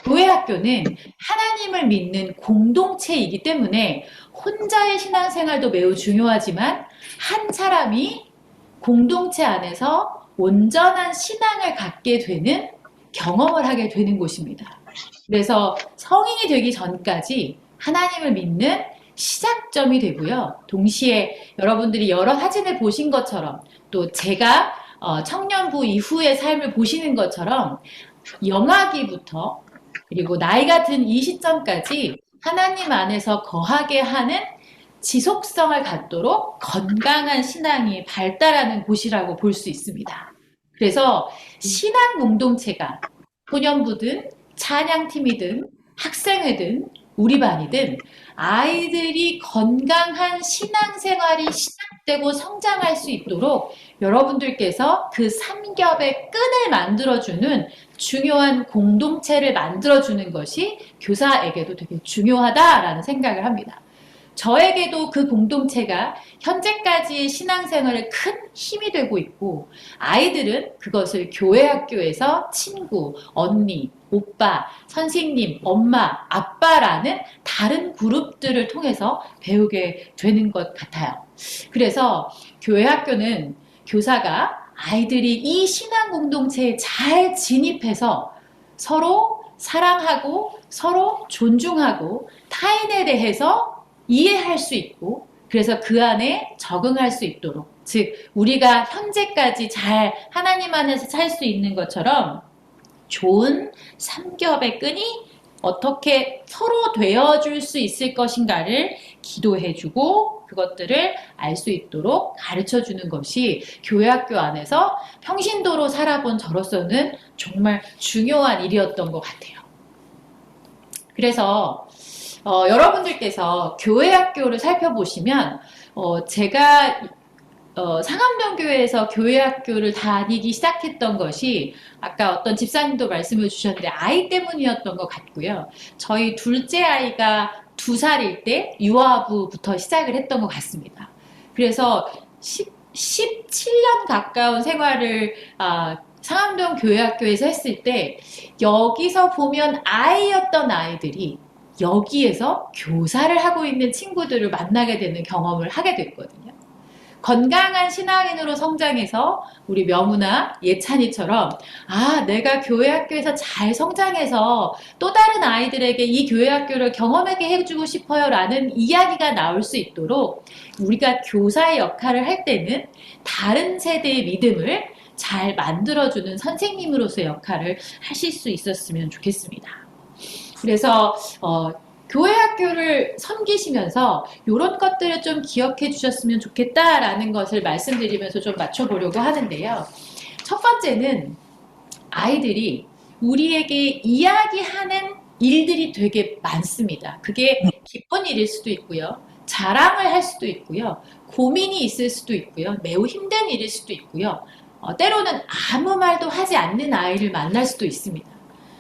교회 학교는 하나님을 믿는 공동체이기 때문에 혼자의 신앙생활도 매우 중요하지만, 한 사람이 공동체 안에서 온전한 신앙을 갖게 되는 경험을 하게 되는 곳입니다. 그래서 성인이 되기 전까지 하나님을 믿는 시작점이 되고요. 동시에 여러분들이 여러 사진을 보신 것처럼, 또 제가 청년부 이후의 삶을 보시는 것처럼 영아기부터 그리고 나이 같은 이 시점까지 하나님 안에서 거하게 하는 지속성을 갖도록 건강한 신앙이 발달하는 곳이라고 볼 수 있습니다. 그래서 신앙 공동체가 소년부든 찬양팀이든 학생회든 우리 반이든 아이들이 건강한 신앙생활이 시작되고 성장할 수 있도록 여러분들께서 그 삼겹의 끈을 만들어주는 중요한 공동체를 만들어주는 것이 교사에게도 되게 중요하다라는 생각을 합니다. 저에게도 그 공동체가 현재까지 신앙생활에 큰 힘이 되고 있고, 아이들은 그것을 교회 학교에서 친구, 언니, 오빠, 선생님, 엄마, 아빠라는 다른 그룹들을 통해서 배우게 되는 것 같아요. 그래서 교회 학교는 교사가 아이들이 이 신앙 공동체에 잘 진입해서 서로 사랑하고 서로 존중하고 타인에 대해서 이해할 수 있고, 그래서 그 안에 적응할 수 있도록, 즉 우리가 현재까지 잘 하나님 안에서 살 수 있는 것처럼 좋은 삼겹의 끈이 어떻게 서로 되어줄 수 있을 것인가를 기도해주고 그것들을 알 수 있도록 가르쳐주는 것이 교회 학교 안에서 평신도로 살아본 저로서는 정말 중요한 일이었던 것 같아요. 그래서 여러분들께서 교회 학교를 살펴보시면, 제가 상암동교회에서 교회 학교를 다니기 시작했던 것이 아까 어떤 집사님도 말씀을 주셨는데 아이 때문이었던 것 같고요. 저희 둘째 아이가 2살일 때 유아부부터 시작을 했던 것 같습니다. 그래서 17년 가까운 생활을 상암동 교회학교에서 했을 때, 여기서 보면 아이였던 아이들이 여기에서 교사를 하고 있는 친구들을 만나게 되는 경험을 하게 됐거든요. 건강한 신앙인으로 성장해서 우리 명우나 예찬이처럼 내가 교회 학교에서 잘 성장해서 또 다른 아이들에게 이 교회 학교를 경험하게 해주고 싶어요 라는 이야기가 나올 수 있도록, 우리가 교사의 역할을 할 때는 다른 세대의 믿음을 잘 만들어주는 선생님으로서의 역할을 하실 수 있었으면 좋겠습니다. 그래서 교회 학교를 섬기시면서 이런 것들을 좀 기억해 주셨으면 좋겠다라는 것을 말씀드리면서 좀 맞춰보려고 하는데요. 첫 번째는 아이들이 우리에게 이야기하는 일들이 되게 많습니다. 그게 기쁜 일일 수도 있고요. 자랑을 할 수도 있고요. 고민이 있을 수도 있고요. 매우 힘든 일일 수도 있고요. 때로는 아무 말도 하지 않는 아이를 만날 수도 있습니다.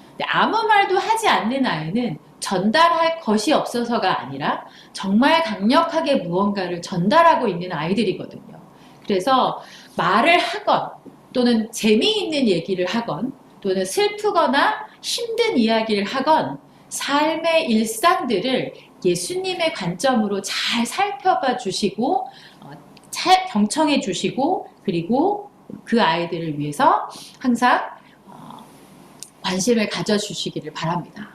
근데 아무 말도 하지 않는 아이는 전달할 것이 없어서가 아니라 정말 강력하게 무언가를 전달하고 있는 아이들이거든요. 그래서 말을 하건 또는 재미있는 얘기를 하건 또는 슬프거나 힘든 이야기를 하건 삶의 일상들을 예수님의 관점으로 잘 살펴봐 주시고 잘 경청해 주시고 그리고 그 아이들을 위해서 항상 관심을 가져주시기를 바랍니다.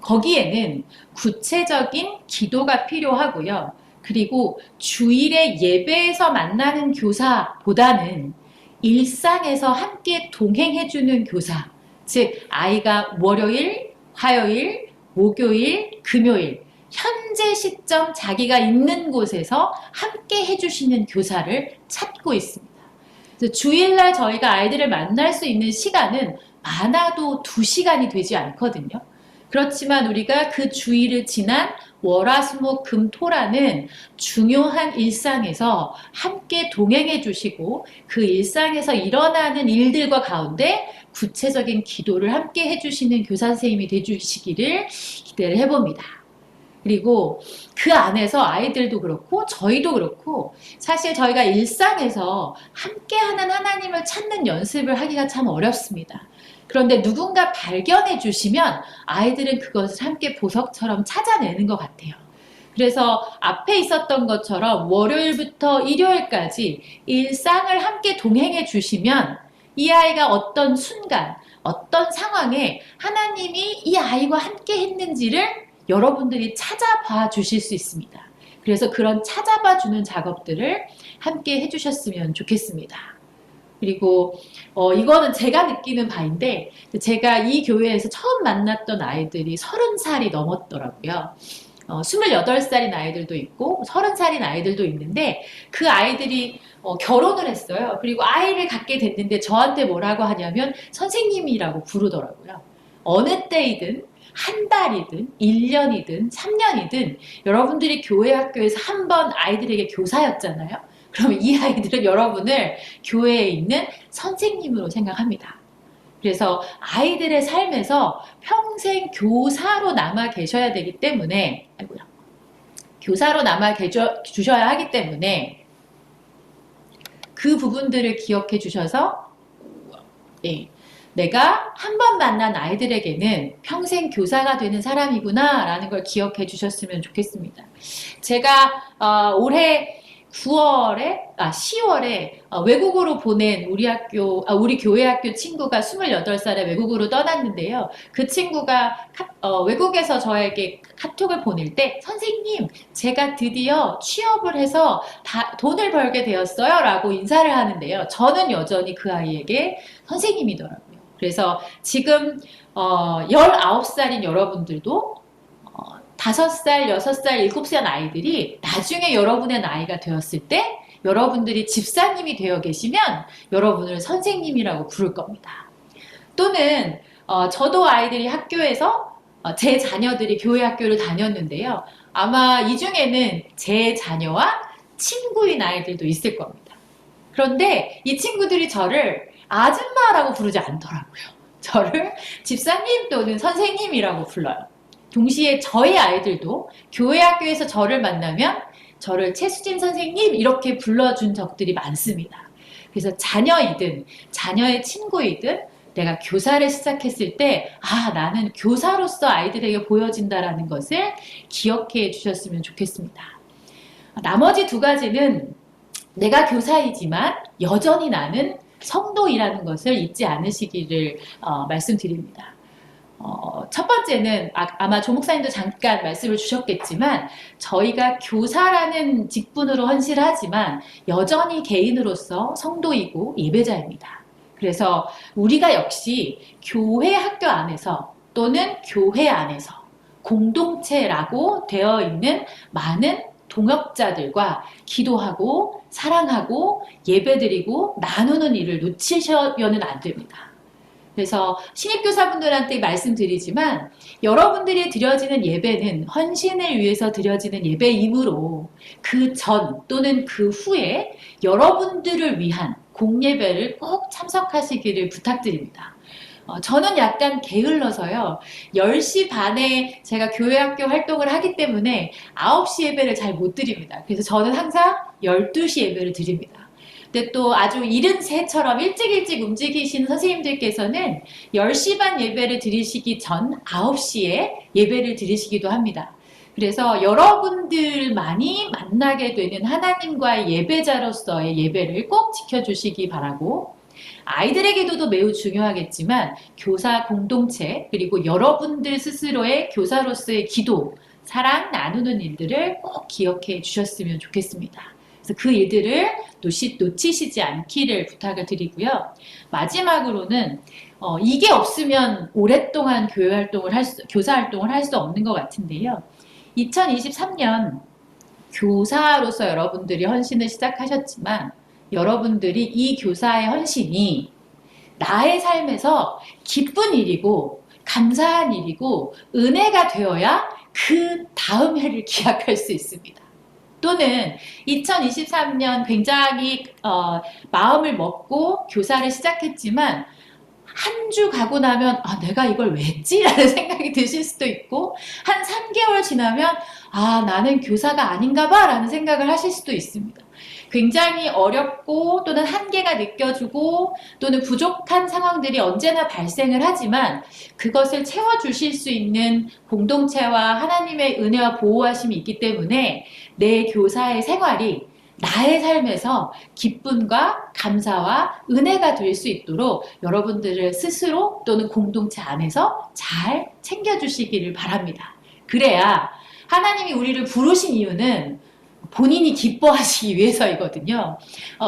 거기에는 구체적인 기도가 필요하고요. 그리고 주일에 예배에서 만나는 교사보다는 일상에서 함께 동행해주는 교사, 즉 아이가 월요일, 화요일, 목요일, 금요일 현재 시점 자기가 있는 곳에서 함께 해주시는 교사를 찾고 있습니다. 그래서 주일날 저희가 아이들을 만날 수 있는 시간은 많아도 2시간이 되지 않거든요. 그렇지만 우리가 그 주일을 지난 월화수목금토라는 중요한 일상에서 함께 동행해 주시고 그 일상에서 일어나는 일들과 가운데 구체적인 기도를 함께 해주시는 교사 선생님이 되주시기를 기대를 해봅니다. 그리고 그 안에서 아이들도 그렇고 저희도 그렇고 사실 저희가 일상에서 함께하는 하나님을 찾는 연습을 하기가 참 어렵습니다. 그런데 누군가 발견해 주시면 아이들은 그것을 함께 보석처럼 찾아내는 것 같아요. 그래서 앞에 있었던 것처럼 월요일부터 일요일까지 일상을 함께 동행해 주시면 이 아이가 어떤 순간, 어떤 상황에 하나님이 이 아이와 함께 했는지를 여러분들이 찾아봐 주실 수 있습니다. 그래서 그런 찾아봐 주는 작업들을 함께 해주셨으면 좋겠습니다. 그리고 이거는 제가 느끼는 바인데 제가 이 교회에서 처음 만났던 아이들이 30살이 넘었더라고요. 28살인 아이들도 있고 30살인 아이들도 있는데 그 아이들이 결혼을 했어요. 그리고 아이를 갖게 됐는데 저한테 뭐라고 하냐면 선생님이라고 부르더라고요. 어느 때이든 한 달이든 1년이든 3년이든 여러분들이 교회 학교에서 한 번 아이들에게 교사였잖아요. 그러면 이 아이들은 여러분을 교회에 있는 선생님으로 생각합니다. 그래서 아이들의 삶에서 평생 교사로 남아 계셔야 되기 때문에 교사로 남아 주셔야 하기 때문에 그 부분들을 기억해 주셔서 내가 한 번 만난 아이들에게는 평생 교사가 되는 사람이구나 라는 걸 기억해 주셨으면 좋겠습니다. 제가 올해 10월에 외국으로 보낸 우리 교회 학교 친구가 28살에 외국으로 떠났는데요. 그 친구가 외국에서 저에게 카톡을 보낼 때 선생님, 제가 드디어 취업을 해서 돈을 벌게 되었어요 라고 인사를 하는데요. 저는 여전히 그 아이에게 선생님이더라고요. 그래서 지금 19살인 여러분들도 5살, 6살, 7살 아이들이 나중에 여러분의 나이가 되었을 때 여러분들이 집사님이 되어 계시면 여러분을 선생님이라고 부를 겁니다. 또는 저도 아이들이 학교에서 제 자녀들이 교회 학교를 다녔는데요. 아마 이 중에는 제 자녀와 친구인 아이들도 있을 겁니다. 그런데 이 친구들이 저를 아줌마라고 부르지 않더라고요. 저를 집사님 또는 선생님이라고 불러요. 동시에 저희 아이들도 교회 학교에서 저를 만나면 저를 최수진 선생님 이렇게 불러준 적들이 많습니다. 그래서 자녀이든 자녀의 친구이든 내가 교사를 시작했을 때 나는 교사로서 아이들에게 보여진다라는 것을 기억해 주셨으면 좋겠습니다. 나머지 2가지는 내가 교사이지만 여전히 나는 성도이라는 것을 잊지 않으시기를 말씀드립니다. 첫 번째는 아마 조 목사님도 잠깐 말씀을 주셨겠지만 저희가 교사라는 직분으로 헌신하지만 여전히 개인으로서 성도이고 예배자입니다. 그래서 우리가 역시 교회 학교 안에서 또는 교회 안에서 공동체라고 되어 있는 많은 동역자들과 기도하고 사랑하고 예배드리고 나누는 일을 놓치셔서는 안 됩니다. 그래서 신입교사분들한테 말씀드리지만 여러분들이 드려지는 예배는 헌신을 위해서 드려지는 예배이므로 그 전 또는 그 후에 여러분들을 위한 공예배를 꼭 참석하시기를 부탁드립니다. 저는 약간 게을러서요. 10시 반에 제가 교회 학교 활동을 하기 때문에 9시 예배를 잘 못 드립니다. 그래서 저는 항상 12시 예배를 드립니다. 근데 또 아주 이른 새처럼 일찍 움직이시는 선생님들께서는 10시 반 예배를 드리시기 전 9시에 예배를 드리시기도 합니다. 그래서 여러분들만이 만나게 되는 하나님과의 예배자로서의 예배를 꼭 지켜주시기 바라고, 아이들에게도 매우 중요하겠지만 교사 공동체 그리고 여러분들 스스로의 교사로서의 기도, 사랑 나누는 일들을 꼭 기억해 주셨으면 좋겠습니다. 그래서 그 일들을 놓치시지 않기를 부탁을 드리고요. 마지막으로는 이게 없으면 오랫동안 교사 활동을 할 수 없는 것 같은데요. 2023년 교사로서 여러분들이 헌신을 시작하셨지만 여러분들이 이 교사의 헌신이 나의 삶에서 기쁜 일이고 감사한 일이고 은혜가 되어야 그 다음 해를 기약할 수 있습니다. 또는 2023년 굉장히 마음을 먹고 교사를 시작했지만 한 주 가고 나면 내가 이걸 왜 했지? 라는 생각이 드실 수도 있고, 한 3개월 지나면 나는 교사가 아닌가 봐 라는 생각을 하실 수도 있습니다. 굉장히 어렵고 또는 한계가 느껴지고 또는 부족한 상황들이 언제나 발생을 하지만 그것을 채워주실 수 있는 공동체와 하나님의 은혜와 보호하심이 있기 때문에 내 교사의 생활이 나의 삶에서 기쁨과 감사와 은혜가 될 수 있도록 여러분들을 스스로 또는 공동체 안에서 잘 챙겨주시기를 바랍니다. 그래야 하나님이 우리를 부르신 이유는 본인이 기뻐하시기 위해서이거든요.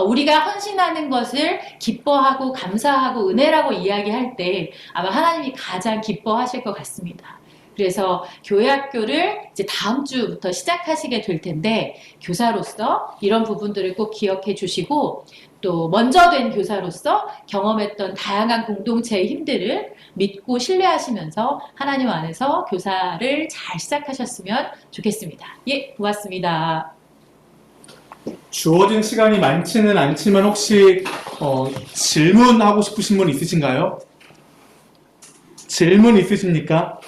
우리가 헌신하는 것을 기뻐하고 감사하고 은혜라고 이야기할 때 아마 하나님이 가장 기뻐하실 것 같습니다. 그래서 교회 학교를 이제 다음 주부터 시작하시게 될 텐데 교사로서 이런 부분들을 꼭 기억해 주시고, 또 먼저 된 교사로서 경험했던 다양한 공동체의 힘들을 믿고 신뢰하시면서 하나님 안에서 교사를 잘 시작하셨으면 좋겠습니다. 예, 고맙습니다. 주어진 시간이 많지는 않지만 혹시 질문하고 싶으신 분 있으신가요? 질문 있으십니까?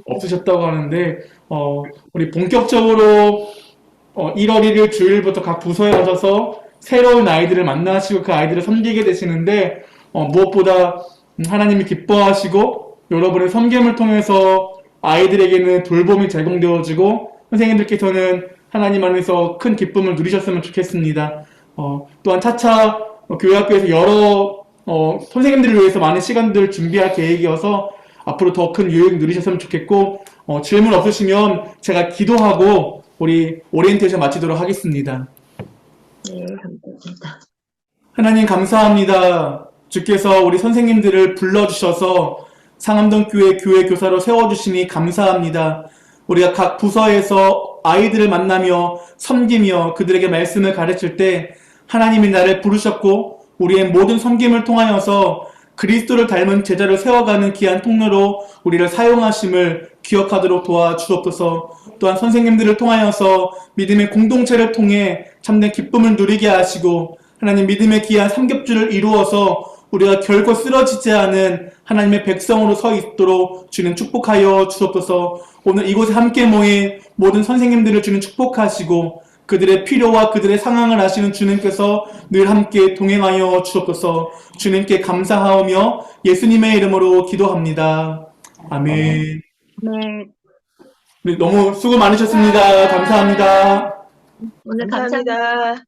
없으셨다고 하는데 우리 본격적으로 1월 1일 주일부터 각 부서에 가셔서 새로운 아이들을 만나시고 그 아이들을 섬기게 되시는데 무엇보다 하나님이 기뻐하시고 여러분의 섬김을 통해서 아이들에게는 돌봄이 제공되어지고 선생님들께서는 하나님 안에서 큰 기쁨을 누리셨으면 좋겠습니다. 또한 차차 교회학교에서 여러 선생님들을 위해서 많은 시간들을 준비할 계획이어서 앞으로 더 큰 유익 누리셨으면 좋겠고, 질문 없으시면 제가 기도하고 우리 오리엔테이션 마치도록 하겠습니다. 네, 감사합니다. 하나님 감사합니다. 주께서 우리 선생님들을 불러주셔서 상암동교회 교회 교사로 세워주시니 감사합니다. 우리가 각 부서에서 아이들을 만나며 섬기며 그들에게 말씀을 가르칠 때 하나님이 나를 부르셨고 우리의 모든 섬김을 통하여서 그리스도를 닮은 제자를 세워가는 귀한 통로로 우리를 사용하심을 기억하도록 도와주옵소서. 또한 선생님들을 통하여서 믿음의 공동체를 통해 참된 기쁨을 누리게 하시고 하나님 믿음의 귀한 삼겹줄을 이루어서 우리가 결코 쓰러지지 않은 하나님의 백성으로 서 있도록 주님 축복하여 주옵소서. 오늘 이곳에 함께 모인 모든 선생님들을 주님 축복하시고 그들의 필요와 그들의 상황을 아시는 주님께서 늘 함께 동행하여 주옵소서. 주님께 감사하며 예수님의 이름으로 기도합니다. 아멘. 네, 우리 너무 수고 많으셨습니다. 감사합니다. 오늘 감사합니다. 감사합니다.